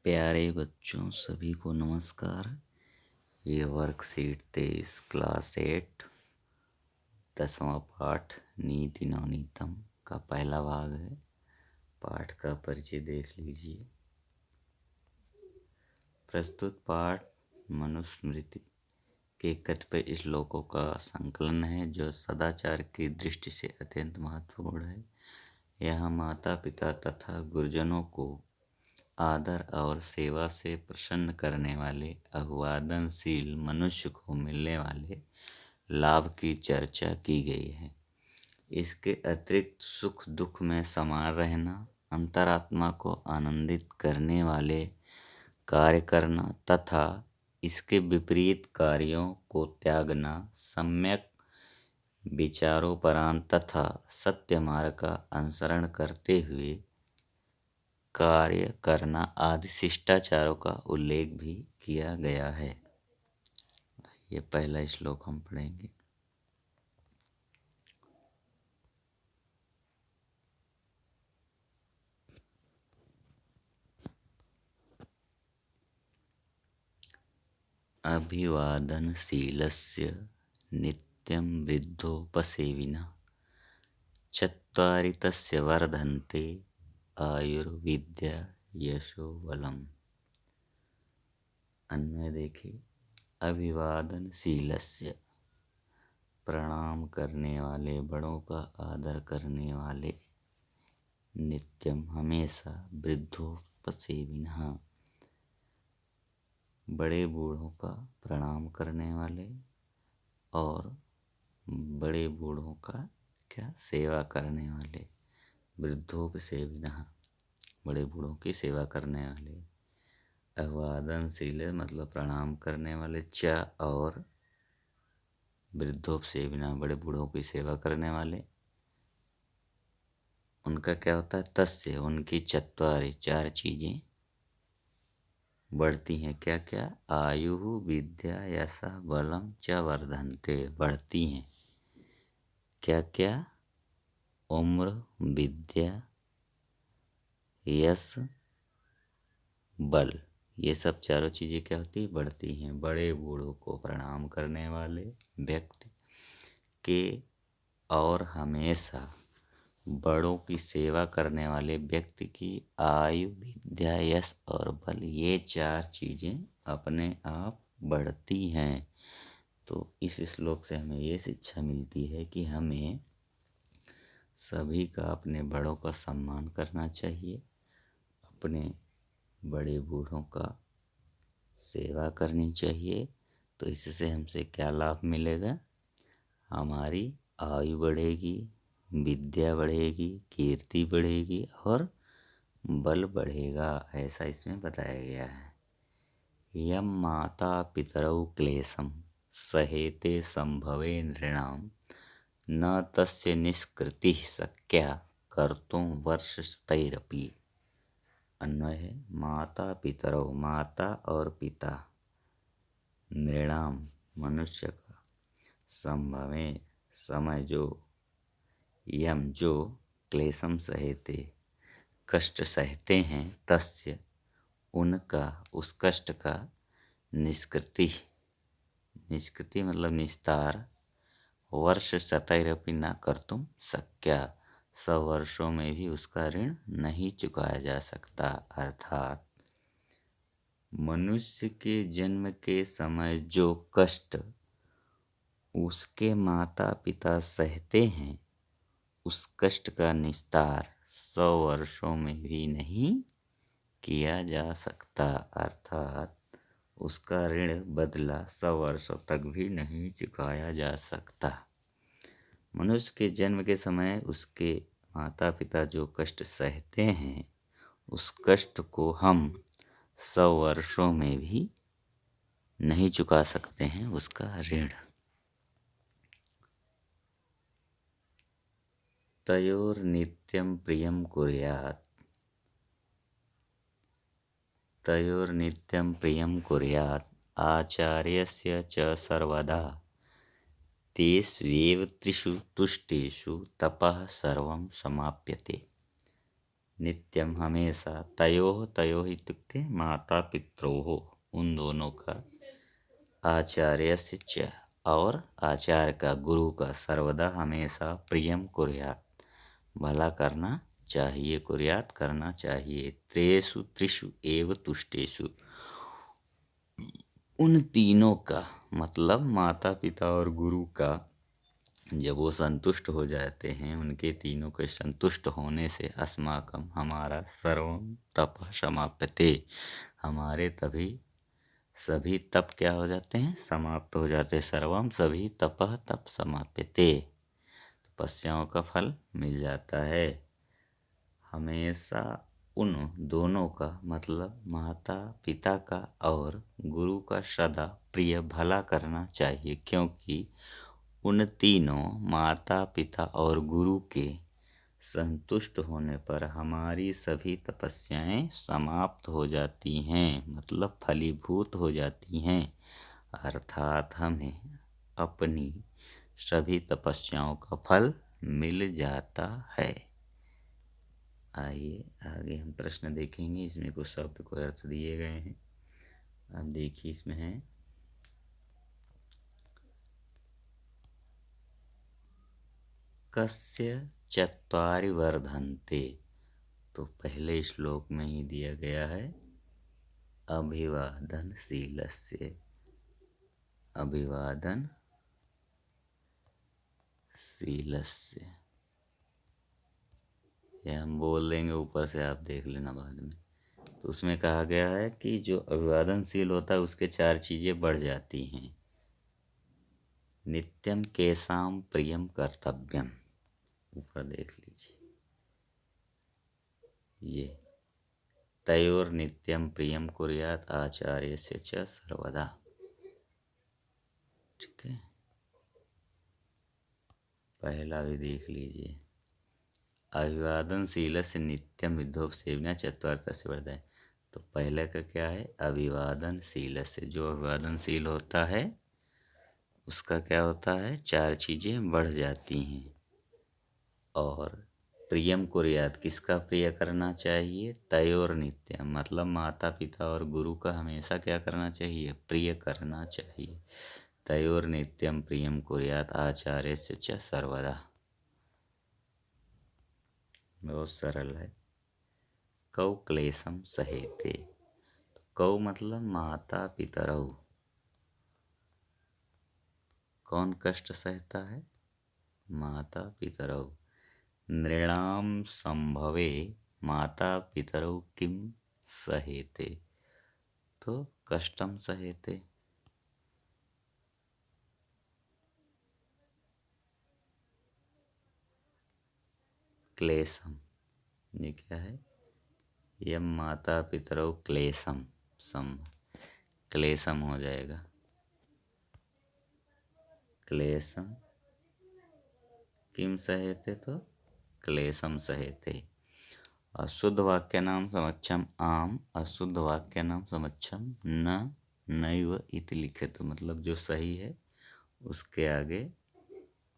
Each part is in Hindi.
प्यारे बच्चों सभी को नमस्कार। ये वर्कशीट 23 क्लास 8 10वां पाठ नीति नवनीतम का पहला भाग है। पाठ का परिचय देख लीजिए। प्रस्तुत पाठ मनुस्मृति के कतिपय श्लोकों का संकलन है जो सदाचार की दृष्टि से अत्यंत महत्वपूर्ण है। यह माता पिता तथा गुरुजनों को आदर और सेवा से प्रसन्न करने वाले अभिवादनशील मनुष्य को मिलने वाले लाभ की चर्चा की गई है। इसके अतिरिक्त सुख दुख में समान रहना, अंतरात्मा को आनंदित करने वाले कार्य करना तथा इसके विपरीत कार्यों को त्यागना, सम्यक विचारोपरांत तथा सत्य मार्ग का अनुसरण करते हुए कार्य करना आदि शिष्टाचारों का उल्लेख भी किया गया है। ये पहला श्लोक हम पढ़ेंगे। अभिवादनशीलस्य नित्यं वृद्धोपसेविनः चत्वारि तस्य वर्धन्ते आयुर्विद्या यशो बलम्। अन्वय देखिए। अभिवादनशीलस्य प्रणाम करने वाले, बड़ों का आदर करने वाले, नित्यम हमेशा, वृद्धोपसेविनः बड़े बूढ़ों का प्रणाम करने वाले और बड़े बूढ़ों का सेवा करने वाले। वृद्धोपसेविनः बड़े बूढ़ों की सेवा करने वाले। अभिवादनशील मतलब प्रणाम करने वाले, च और वृद्धोपसेविनः बड़े बूढ़ों की सेवा करने वाले। उनका क्या होता है? तस्य उनकी चत्वारि चार चीजें बढ़ती हैं। क्या क्या? आयु विद्या यश बलम च वर्धन्ते बढ़ती हैं। क्या क्या? उम्र, विद्या, यश, बल, ये सब चारों चीजें क्या होती है? बढ़ती हैं। बड़े बूढ़ों को प्रणाम करने वाले व्यक्ति के और हमेशा बड़ों की सेवा करने वाले व्यक्ति की आयु, विद्या, यश और बल, ये चार चीजें अपने आप बढ़ती हैं। तो इस श्लोक से हमें ये शिक्षा मिलती है कि हमें सभी का, अपने बड़ों का सम्मान करना चाहिए, अपने बड़े बूढ़ों का सेवा करनी चाहिए। तो इससे हमसे क्या लाभ मिलेगा? हमारी आयु बढ़ेगी, विद्या बढ़ेगी, कीर्ति बढ़ेगी और बल बढ़ेगा, ऐसा इसमें बताया गया है। यम माता पितरौ क्लेशम सहेते संभवे नृणाम न तस्य निष्कृति शक्या कर्तुं वर्षशतैरपि। अन्वय है। माता पितरौ माता और पिता, नृणाम मनुष्य का, संभवे समय जो, यम जो, क्लेशम सहेते कष्ट सहते हैं, तस्य उनका, उस कष्ट का, निष्कृति, निष्कृति मतलब निस्तार, वर्ष शतैरपि न कर्तुम शक्या 100 वर्षों में भी उसका ऋण नहीं चुकाया जा सकता। अर्थात मनुष्य के जन्म के समय जो कष्ट उसके माता पिता सहते हैं, उस कष्ट का निस्तार 100 वर्षों में भी नहीं किया जा सकता। अर्थात उसका ऋण बदला 100 वर्षों तक भी नहीं चुकाया जा सकता। मनुष्य के जन्म के समय उसके माता पिता जो कष्ट सहते हैं, उस कष्ट को हम 100 वर्षों में भी नहीं चुका सकते हैं, उसका ऋण। तयोर्नित्यं प्रियं कुर्यात्, तयोर्नित्यं प्रियं कुर्यात् आचार्यस्य च सर्वदा तेष्वेव त्रिषु तुष्टेषु तपः सर्वं समाप्यते। नित्यम हमेशा, तयोः तयोः इत्युक्ते माता पित्रोः उन दोनों का, आचार्यस्य च और आचार्य का, गुरु का, सर्वदा हमेशा प्रियम कुर्यात् भला करना चाहिए, कुर्यात करना चाहिए, त्रेषु त्रिषु एव तुष्टेषु उन तीनों का, मतलब माता पिता और गुरु का, जब वो संतुष्ट हो जाते हैं, उनके तीनों के संतुष्ट होने से अस्माकम हमारा सर्वम तप समाप्यते, हमारे तभी सभी तप क्या हो जाते हैं, समाप्त हो जाते हैं। सर्वम सभी तपः तप समाप्यते, तपस्याओं का फल मिल जाता है। हमेशा उन दोनों का, मतलब माता पिता का और गुरु का सदा प्रिय भला करना चाहिए, क्योंकि उन तीनों माता पिता और गुरु के संतुष्ट होने पर हमारी सभी तपस्याएं समाप्त हो जाती हैं, मतलब फलीभूत हो जाती हैं, अर्थात हमें अपनी सभी तपस्याओं का फल मिल जाता है। आइए आगे हम प्रश्न देखेंगे, इसमें कुछ शब्द को अर्थ दिए गए हैं। अब देखिए इसमें है, कस्य चत्वारि वर्धन्ते, तो पहले श्लोक में ही दिया गया है अभिवादनशीलस्य, अभिवादनशीलस्य, ये हम बोल देंगे, ऊपर से आप देख लेना बाद में। तो उसमें कहा गया है कि जो अभिवादनशील होता है उसके चार चीज़ें बढ़ जाती हैं। नित्यम केसाम प्रियम कर्तव्यम, ऊपर देख लीजिए, ये तयोर नित्यम प्रियम कुर्यात आचार्यस्य च सर्वदा, ठीक है। पहला भी देख लीजिए, अभिवादनशीलस्य नित्यम विद्धोपसेवना चत्वार्थस्य वर्धय, तो पहले का क्या है, अभिवादनशीलस्य, जो अभिवादनशील होता है उसका क्या होता है, चार चीज़ें बढ़ जाती हैं। और प्रियम कुर्यात, किसका प्रिय करना चाहिए, तयोर नित्यम, मतलब माता पिता और गुरु का हमेशा क्या करना चाहिए, प्रिय करना चाहिए। तयोर नित्यम प्रियम कुर्यात आचार्यस्य च सर्वदा, बहुत सरल है। कौ क्लेशम सहेते, कौ मतलब माता पितरौ, कौन कष्ट सहता है, माता पितरौ। नृणाम संभवे माता पितरौ किम सहेते, तो कष्टम सहेते। क्लेशम, ये क्या है, यम माता पितरौ क्लेशम, सम क्लेशम हो जाएगा, क्लेशम किम सहेते, तो क्लेशम सहेते। अशुद्ध वाक्य नाम समक्षम आम, अशुद्ध वाक्य नाम समक्षम न नैव इति लिखे, तो मतलब जो सही है उसके आगे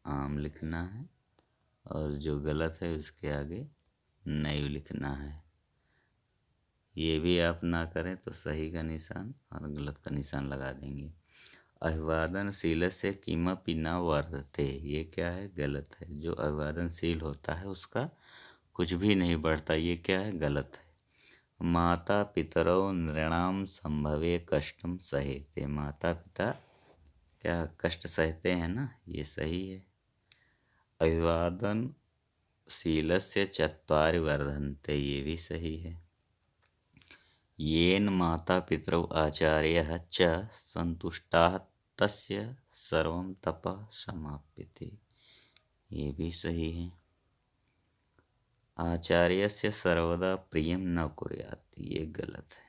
आम लिखना है, और जो गलत है उसके आगे नैव लिखना है। ये भी आप ना करें तो सही का निशान और गलत का निशान लगा देंगे। अभिवादनशीलस्य किमपि न वर्धते, ये क्या है, गलत है। जो अभिवादनशील होता है उसका कुछ भी नहीं बढ़ता, ये क्या है, गलत है। माता पितरौ नृणाम संभवे कष्टम सहेते, माता पिता क्या कष्ट सहते हैं ना, ये सही है। अभिवादनशीलस्य चत्वारि वर्धन्ते, ये भी सही है। येन माता पितरौ आचार्यः च संतुष्टाः तस्य सर्वं तपः समाप्यते, ये भी सही है। आचार्यस्य सर्वदा प्रियम न कुर्यात्, ये गलत है।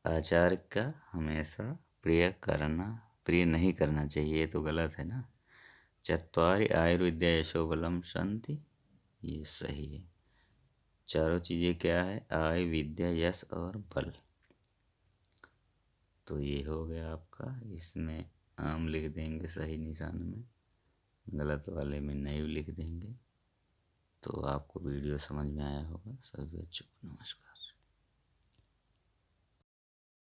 आचार्य का हमेशा प्रिय नहीं करना चाहिए, ये तो गलत है ना। चत्वारि आयुर्विद्या यशोबलम संति, ये सही है। चारों चीज़ें क्या है, आय विद्या यश और बल, तो ये हो गया आपका। इसमें आम लिख देंगे सही निशान में, गलत वाले में नहीं लिख देंगे। तो आपको वीडियो समझ में आया होगा। सभी बच्चों को नमस्कार।